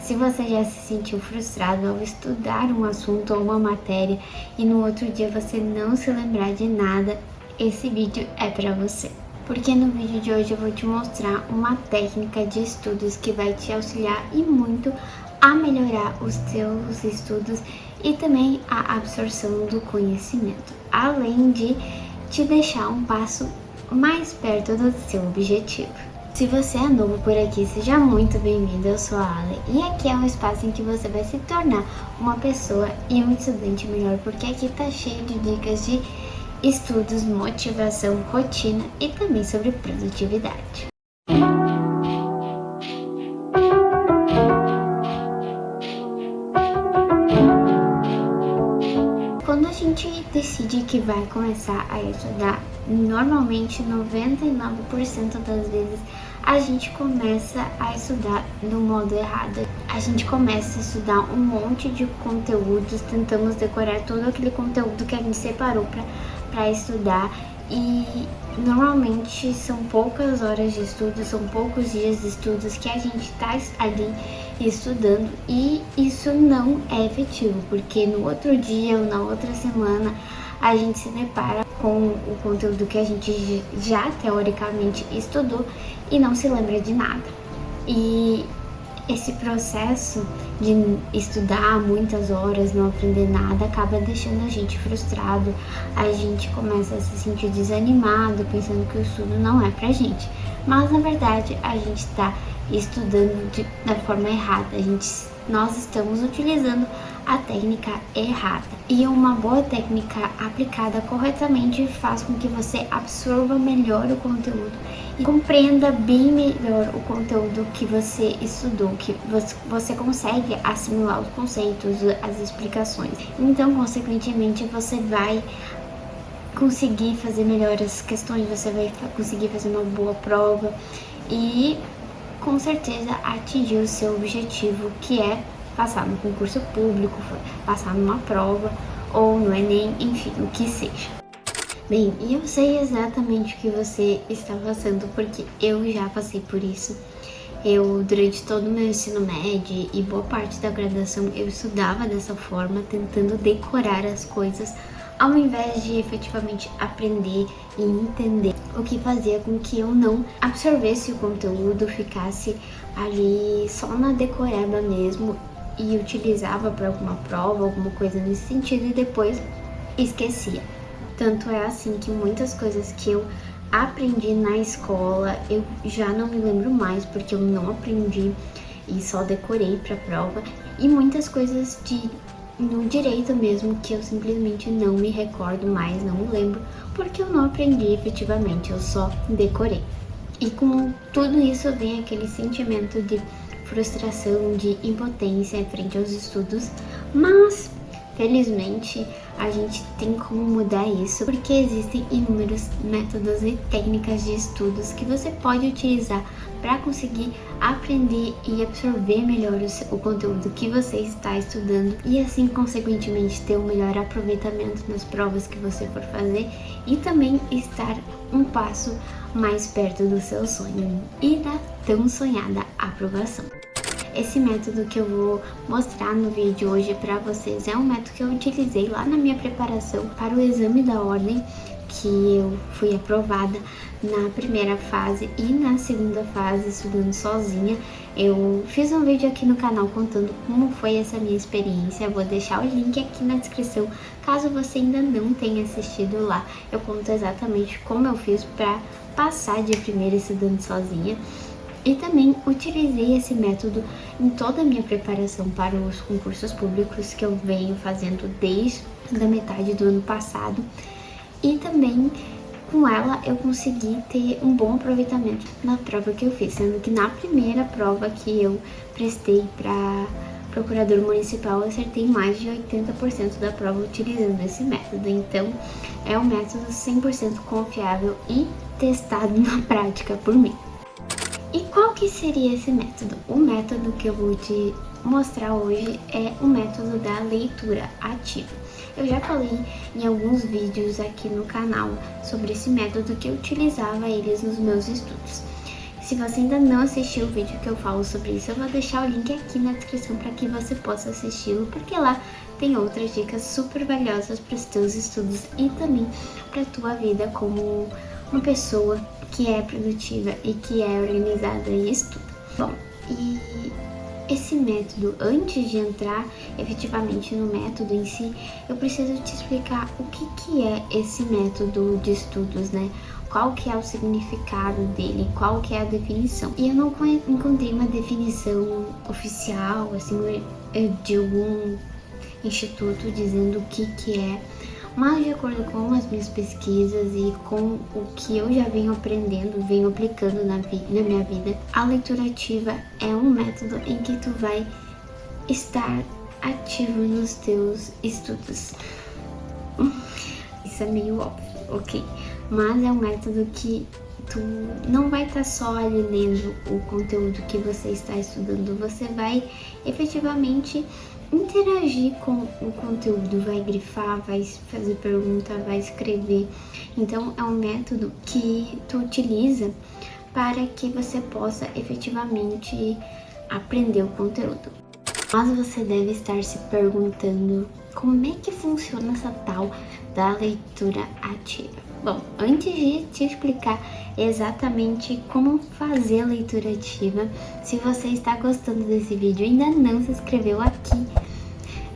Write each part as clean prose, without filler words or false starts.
Se você já se sentiu frustrado ao estudar um assunto ou uma matéria e no outro dia você não se lembrar de nada, esse vídeo é para você. Porque no vídeo de hoje eu vou te mostrar uma técnica de estudos que vai te auxiliar e muito a melhorar os teus estudos e também a absorção do conhecimento, além de te deixar um passo mais perto do seu objetivo. Se você é novo por aqui, seja muito bem-vindo, eu sou a Ale e aqui é um espaço em que você vai se tornar uma pessoa e um estudante melhor, porque aqui tá cheio de dicas de estudos, motivação, rotina e também sobre produtividade. Quando a gente decide que vai começar a estudar, normalmente 99% das vezes a gente começa a estudar do modo errado. A gente começa a estudar um monte de conteúdos, tentamos decorar todo aquele conteúdo que a gente separou para estudar e normalmente são poucas horas de estudo, são poucos dias de estudos que a gente está ali estudando e isso não é efetivo, porque no outro dia ou na outra semana a gente se depara com o conteúdo que a gente já teoricamente estudou e não se lembra de nada. E esse processo de estudar muitas horas, não aprender nada, acaba deixando a gente frustrado, a gente começa a se sentir desanimado, pensando que o estudo não é pra gente. Mas na verdade a gente está estudando da forma errada, nós estamos utilizando a técnica errada. E uma boa técnica aplicada corretamente faz com que você absorva melhor o conteúdo e compreenda bem melhor o conteúdo que você estudou, que você consegue assimilar os conceitos, as explicações. Então, consequentemente, você vai conseguir fazer melhor as questões, você vai conseguir fazer uma boa prova e com certeza atingir o seu objetivo, que é passar no concurso público, passar numa prova ou no Enem, enfim, o que seja. Bem, e eu sei exatamente o que você está passando, porque eu já passei por isso. Eu, durante todo o meu ensino médio e boa parte da graduação, eu estudava dessa forma, tentando decorar as coisas, ao invés de efetivamente aprender e entender, o que fazia com que eu não absorvesse o conteúdo, ficasse ali só na decoreba mesmo e utilizava para alguma prova, alguma coisa nesse sentido e depois esquecia. Tanto é assim que muitas coisas que eu aprendi na escola eu já não me lembro mais, porque eu não aprendi e só decorei para prova, e muitas coisas no direito mesmo que eu simplesmente não me recordo mais, não me lembro, porque eu não aprendi efetivamente, eu só decorei. E com tudo isso vem aquele sentimento de frustração, de impotência frente aos estudos, mas felizmente a gente tem como mudar isso, porque existem inúmeros métodos e técnicas de estudos que você pode utilizar para conseguir aprender e absorver melhor o conteúdo que você está estudando e assim consequentemente ter um melhor aproveitamento nas provas que você for fazer e também estar um passo mais perto do seu sonho e da tão sonhada aprovação. Esse método que eu vou mostrar no vídeo hoje para vocês é um método que eu utilizei lá na minha preparação para o exame da ordem, que eu fui aprovada na primeira fase e na segunda fase estudando sozinha. Eu fiz um vídeo aqui no canal contando como foi essa minha experiência, eu vou deixar o link aqui na descrição, caso você ainda não tenha assistido lá. Eu conto exatamente como eu fiz para passar de primeira estudando sozinha. E também utilizei esse método em toda a minha preparação para os concursos públicos que eu venho fazendo desde a metade do ano passado. E também com ela eu consegui ter um bom aproveitamento na prova que eu fiz, sendo que na primeira prova que eu prestei para procurador municipal eu acertei mais de 80% da prova utilizando esse método. Então é um método 100% confiável e testado na prática por mim. E qual que seria esse método? O método que eu vou te mostrar hoje é o método da leitura ativa. Eu já falei em alguns vídeos aqui no canal sobre esse método que eu utilizava eles nos meus estudos. Se você ainda não assistiu o vídeo que eu falo sobre isso, eu vou deixar o link aqui na descrição para que você possa assisti-lo, porque lá tem outras dicas super valiosas para os teus estudos e também para a tua vida como uma pessoa que é produtiva e que é organizada e estuda. Bom, e esse método, antes de entrar efetivamente no método em si, eu preciso te explicar o que é esse método de estudos, né? Qual que é o significado dele, qual que é a definição. E eu não encontrei uma definição oficial, assim, de algum instituto dizendo o que é, mas de acordo com as minhas pesquisas e com o que eu já venho aprendendo, venho aplicando na minha vida, a leitura ativa é um método em que tu vai estar ativo nos teus estudos. Isso é meio óbvio, ok? Mas é um método que tu não vai estar só ali lendo o conteúdo que você está estudando, você vai efetivamente interagir com o conteúdo, vai grifar, vai fazer pergunta, vai escrever. Então é um método que tu utiliza para que você possa efetivamente aprender o conteúdo. Mas você deve estar se perguntando como é que funciona essa tal da leitura ativa. Bom, antes de te explicar exatamente como fazer a leitura ativa, se você está gostando desse vídeo e ainda não se inscreveu aqui,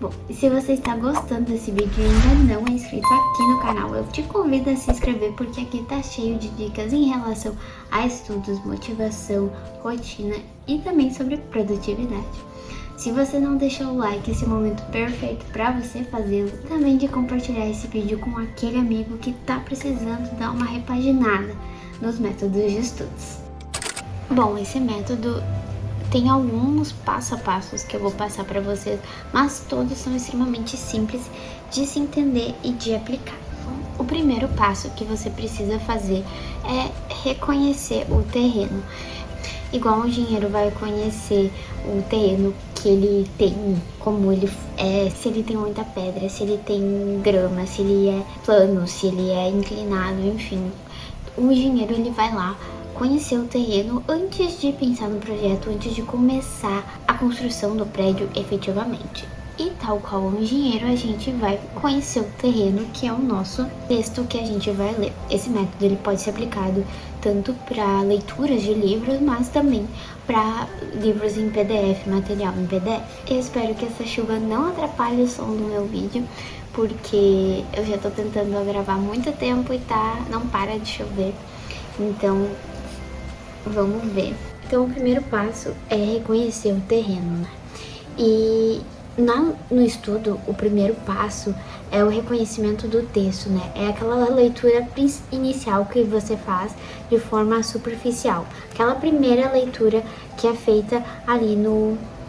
bom, se você está gostando desse vídeo e ainda não é inscrito aqui no canal, eu te convido a se inscrever porque aqui tá cheio de dicas em relação a estudos, motivação, rotina e também sobre produtividade. Se você não deixou o like, esse é o momento perfeito para você fazê-lo. Também de compartilhar esse vídeo com aquele amigo que tá precisando dar uma repaginada nos métodos de estudos. Bom, esse método tem alguns passo a passos que eu vou passar para vocês, mas todos são extremamente simples de se entender e de aplicar. O primeiro passo que você precisa fazer é reconhecer o terreno. Igual um engenheiro vai conhecer o terreno que ele tem, como ele é, se ele tem muita pedra, se ele tem grama, se ele é plano, se ele é inclinado, enfim. O engenheiro ele vai lá conhecer o terreno antes de pensar no projeto, antes de começar a construção do prédio efetivamente. E tal qual o engenheiro, a gente vai conhecer o terreno, que é o nosso texto que a gente vai ler. Esse método ele pode ser aplicado tanto para leituras de livros, mas também para livros em PDF, material em PDF. Eu espero que essa chuva não atrapalhe o som do meu vídeo, porque eu já tô tentando gravar há muito tempo e não para de chover. Então, vamos ver. Então, o primeiro passo é reconhecer o terreno, né? E no estudo, o primeiro passo é o reconhecimento do texto, né? É aquela leitura inicial que você faz de forma superficial. Aquela primeira leitura que é feita ali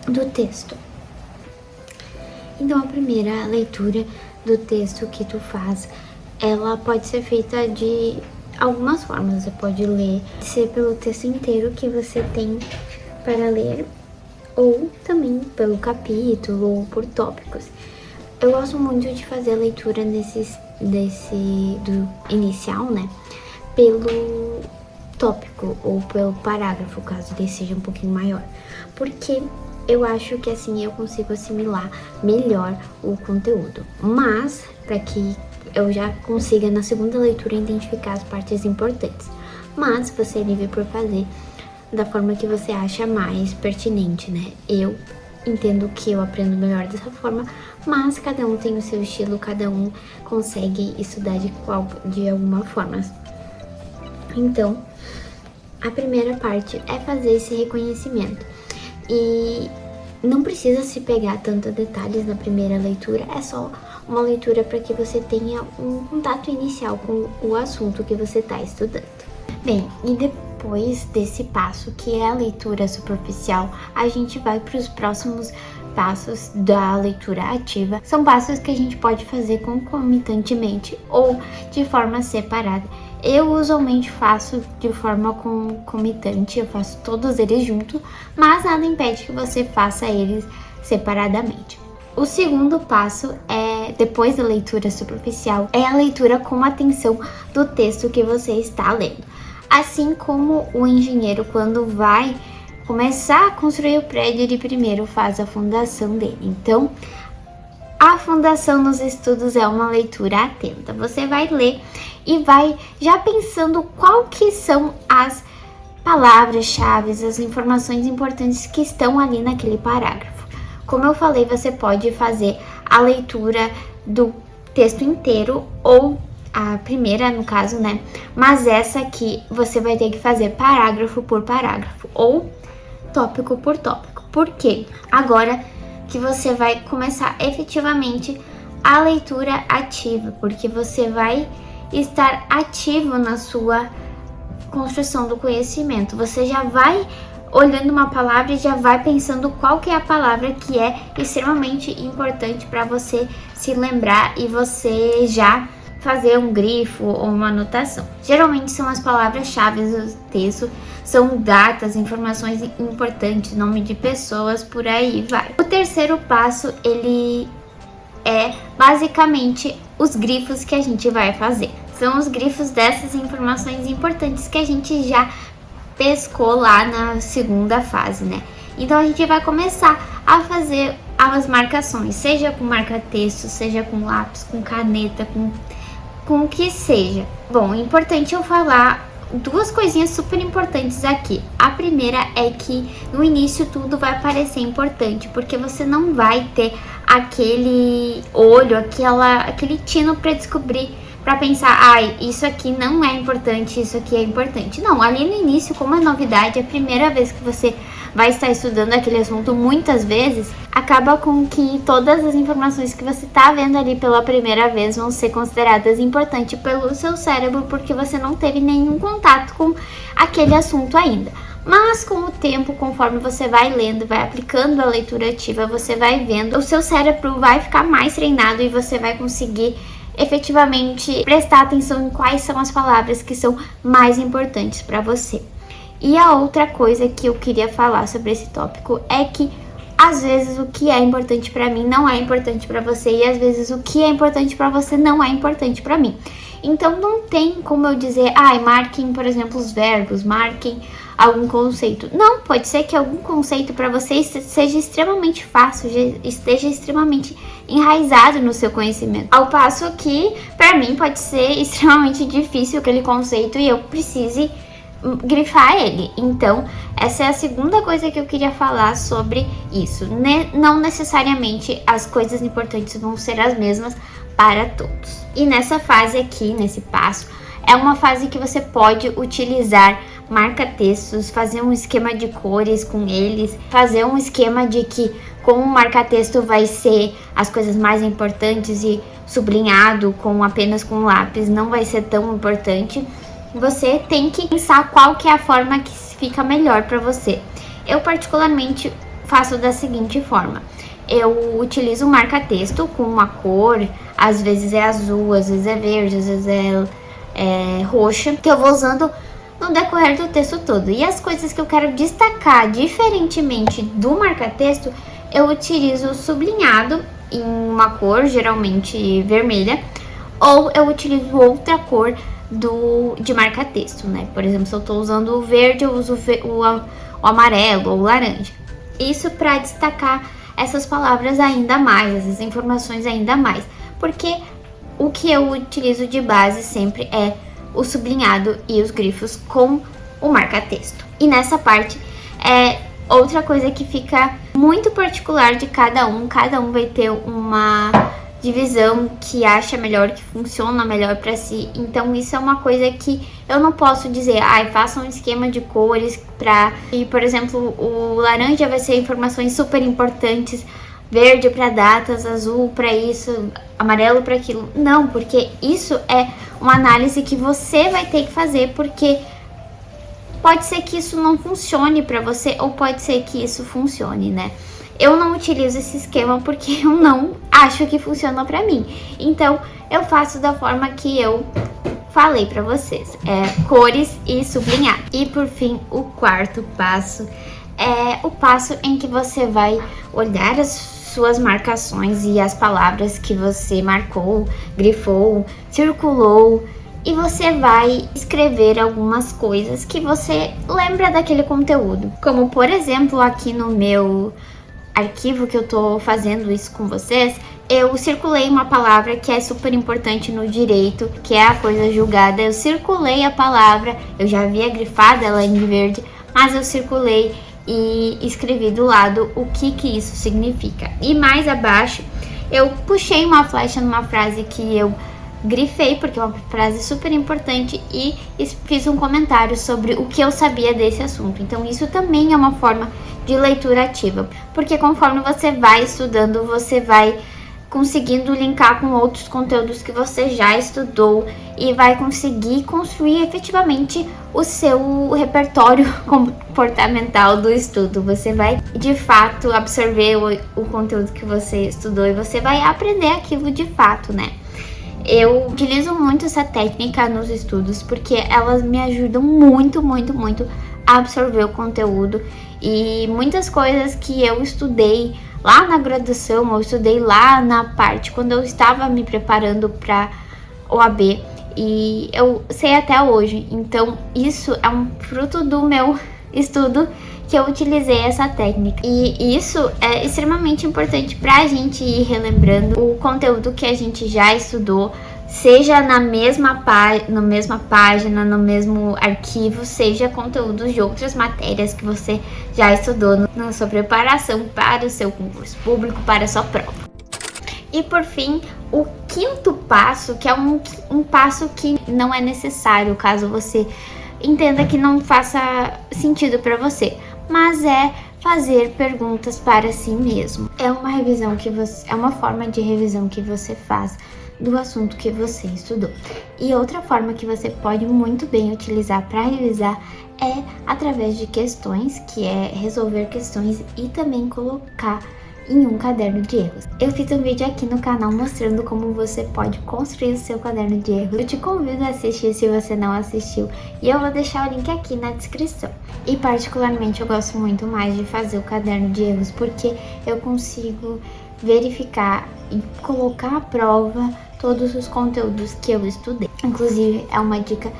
do texto. Então, a primeira leitura do texto que tu faz, ela pode ser feita de algumas formas. Você pode ler, ser pelo texto inteiro que você tem para ler, ou também pelo capítulo ou por tópicos. Eu gosto muito de fazer a leitura do inicial, né, pelo tópico ou pelo parágrafo, caso ele seja um pouquinho maior, porque eu acho que assim eu consigo assimilar melhor o conteúdo, mas para que eu já consiga na segunda leitura identificar as partes importantes. Mas você é livre por fazer da forma que você acha mais pertinente, né? Eu entendo que eu aprendo melhor dessa forma, mas cada um tem o seu estilo, cada um consegue estudar de alguma forma. Então, a primeira parte é fazer esse reconhecimento. E não precisa se pegar tanto a detalhes na primeira leitura, é só uma leitura para que você tenha um contato inicial com o assunto que você está estudando. Bem, e depois desse passo, que é a leitura superficial, a gente vai para os próximos passos da leitura ativa. São passos que a gente pode fazer concomitantemente ou de forma separada. Eu usualmente faço de forma concomitante, eu faço todos eles juntos, mas nada impede que você faça eles separadamente. O segundo passo depois da leitura superficial, é a leitura com atenção do texto que você está lendo. Assim como o engenheiro, quando vai começar a construir o prédio, ele primeiro faz a fundação dele. Então, a fundação nos estudos é uma leitura atenta. Você vai ler e vai já pensando qual que são as palavras-chave, as informações importantes que estão ali naquele parágrafo. Como eu falei, você pode fazer a leitura do texto inteiro ou a primeira, no caso, né? Mas essa aqui você vai ter que fazer parágrafo por parágrafo ou tópico por tópico. Por quê? Agora que você vai começar efetivamente a leitura ativa, porque você vai estar ativo na sua construção do conhecimento. Você já vai olhando uma palavra e já vai pensando qual que é a palavra que é extremamente importante para você se lembrar e você já fazer um grifo ou uma anotação. Geralmente são as palavras-chave do texto, são datas, informações importantes, nome de pessoas, por aí vai. O terceiro passo, ele é basicamente os grifos que a gente vai fazer. São os grifos dessas informações importantes que a gente já pescou lá na segunda fase, né? Então a gente vai começar a fazer as marcações, seja com marca-texto, seja com lápis, com caneta, com o que seja. Bom, importante eu falar duas coisinhas super importantes aqui. A primeira é que no início tudo vai parecer importante, porque você não vai ter aquele olho, aquele tino para descobrir, para pensar, ai, isso aqui não é importante, isso aqui é importante. Não, ali no início, como é novidade, a primeira vez que você vai estar estudando aquele assunto muitas vezes, acaba com que todas as informações que você está vendo ali pela primeira vez vão ser consideradas importantes pelo seu cérebro, porque você não teve nenhum contato com aquele assunto ainda. Mas com o tempo, conforme você vai lendo, vai aplicando a leitura ativa, você vai vendo, o seu cérebro vai ficar mais treinado e você vai conseguir efetivamente prestar atenção em quais são as palavras que são mais importantes para você. E a outra coisa que eu queria falar sobre esse tópico é que às vezes o que é importante para mim não é importante para você e às vezes o que é importante para você não é importante para mim. Então não tem como eu dizer, marquem, por exemplo, os verbos, marquem algum conceito. Não, pode ser que algum conceito para você seja extremamente fácil, esteja extremamente enraizado no seu conhecimento. Ao passo que, para mim, pode ser extremamente difícil aquele conceito e eu precise grifar ele. Então, essa é a segunda coisa que eu queria falar sobre isso. Não necessariamente as coisas importantes vão ser as mesmas para todos. E nessa fase aqui, nesse passo, é uma fase que você pode utilizar marca-textos, fazer um esquema de cores com eles, fazer um esquema de que com o marca-texto vai ser as coisas mais importantes e sublinhado apenas com lápis não vai ser tão importante. Você tem que pensar qual que é a forma que fica melhor para você. Eu particularmente faço da seguinte forma. Eu utilizo o marca-texto com uma cor, às vezes é azul, às vezes é verde, às vezes é roxa, que eu vou usando no decorrer do texto todo. E as coisas que eu quero destacar diferentemente do marca-texto, eu utilizo o sublinhado em uma cor, geralmente vermelha, ou eu utilizo outra cor de marca-texto, né? Por exemplo, se eu tô usando o verde, eu uso o amarelo ou o laranja. Isso para destacar essas palavras ainda mais, essas informações ainda mais. Porque o que eu utilizo de base sempre é o sublinhado e os grifos com o marca-texto. E nessa parte é outra coisa que fica muito particular de cada um vai ter uma divisão que acha melhor, que funciona melhor para si. Então isso é uma coisa que eu não posso dizer, faça um esquema de cores e, por exemplo, o laranja vai ser informações super importantes, verde para datas, azul para isso, amarelo para aquilo. Não, porque isso é uma análise que você vai ter que fazer, porque pode ser que isso não funcione para você ou pode ser que isso funcione, né? Eu não utilizo esse esquema porque eu não acho que funciona para mim. Então, eu faço da forma que eu falei para vocês. Cores e sublinhar. E por fim, o quarto passo é o passo em que você vai olhar as suas marcações e as palavras que você marcou, grifou, circulou e você vai escrever algumas coisas que você lembra daquele conteúdo. Como, por exemplo, aqui no meu arquivo que eu tô fazendo isso com vocês, eu circulei uma palavra que é super importante no direito, que é a coisa julgada. Eu circulei a palavra, eu já havia grifado ela em verde, mas eu circulei e escrevi do lado o que isso significa. E mais abaixo, eu puxei uma flecha numa frase que eu grifei, porque é uma frase super importante, e fiz um comentário sobre o que eu sabia desse assunto. Então isso também é uma forma de leitura ativa, porque conforme você vai estudando, você vai conseguindo linkar com outros conteúdos que você já estudou e vai conseguir construir efetivamente o seu repertório comportamental do estudo. Você vai de fato absorver o conteúdo que você estudou e você vai aprender aquilo de fato, né? Eu utilizo muito essa técnica nos estudos porque elas me ajudam muito a absorver o conteúdo, e muitas coisas que eu estudei lá na graduação, eu estudei lá na parte quando eu estava me preparando para OAB, e eu sei até hoje. Então isso é um fruto do meu estudo, que eu utilizei essa técnica, e isso é extremamente importante para a gente ir relembrando o conteúdo que a gente já estudou, seja na mesma página, no mesmo arquivo, seja conteúdos de outras matérias que você já estudou na sua preparação para o seu concurso público, para a sua prova. E por fim, o quinto passo, que é um passo que não é necessário caso você entenda que não faça sentido para você, mas é fazer perguntas para si mesmo. É uma forma de revisão que você faz do assunto que você estudou. E outra forma que você pode muito bem utilizar para revisar é através de questões, que é resolver questões e também colocar em um caderno de erros. Eu fiz um vídeo aqui no canal mostrando como você pode construir o seu caderno de erros. Eu te convido a assistir se você não assistiu, e eu vou deixar o link aqui na descrição. E particularmente eu gosto muito mais de fazer o caderno de erros porque eu consigo verificar e colocar à prova todos os conteúdos que eu estudei. Inclusive é uma dica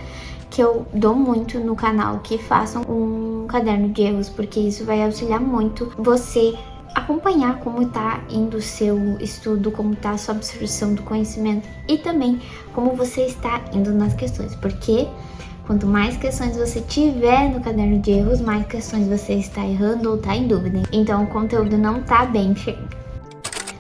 que eu dou muito no canal, que façam um caderno de erros, porque isso vai auxiliar muito você acompanhar como tá indo o seu estudo, como tá a sua absorção do conhecimento e também como você está indo nas questões, porque quanto mais questões você tiver no caderno de erros, mais questões você está errando ou tá em dúvida. Então o conteúdo não tá bem firme.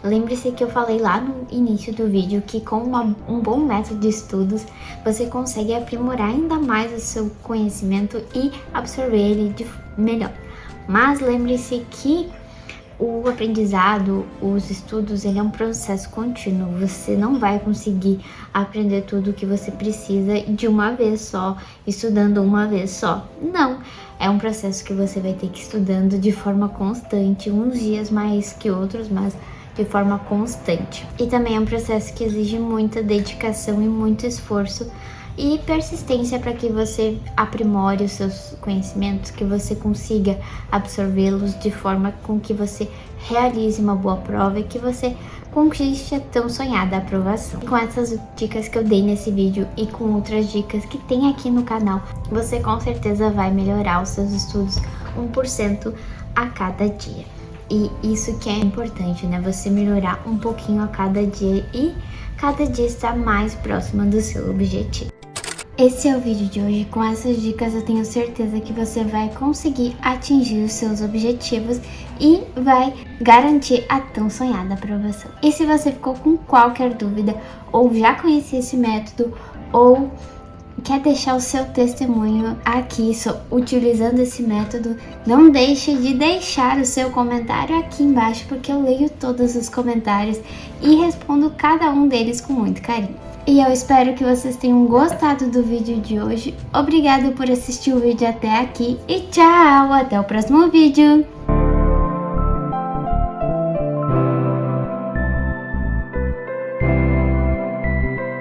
Lembre-se que eu falei lá no início do vídeo que com um bom método de estudos você consegue aprimorar ainda mais o seu conhecimento e absorver ele melhor. Mas lembre-se que o aprendizado, os estudos, ele é um processo contínuo. Você não vai conseguir aprender tudo o que você precisa de uma vez só, estudando uma vez só. Não, é um processo que você vai ter que ir estudando de forma constante, uns dias mais que outros, mas de forma constante. E também é um processo que exige muita dedicação e muito esforço e persistência para que você aprimore os seus conhecimentos, que você consiga absorvê-los de forma com que você realize uma boa prova e que você conquiste a tão sonhada aprovação. E com essas dicas que eu dei nesse vídeo e com outras dicas que tem aqui no canal, você com certeza vai melhorar os seus estudos 1% a cada dia. E isso que é importante, né? Você melhorar um pouquinho a cada dia e cada dia estar mais próxima do seu objetivo. Esse é o vídeo de hoje. Com essas dicas eu tenho certeza que você vai conseguir atingir os seus objetivos e vai garantir a tão sonhada aprovação. E se você ficou com qualquer dúvida ou já conhecia esse método ou quer deixar o seu testemunho aqui utilizando esse método, não deixe de deixar o seu comentário aqui embaixo, porque eu leio todos os comentários e respondo cada um deles com muito carinho. E eu espero que vocês tenham gostado do vídeo de hoje. Obrigada por assistir o vídeo até aqui e tchau! Até o próximo vídeo!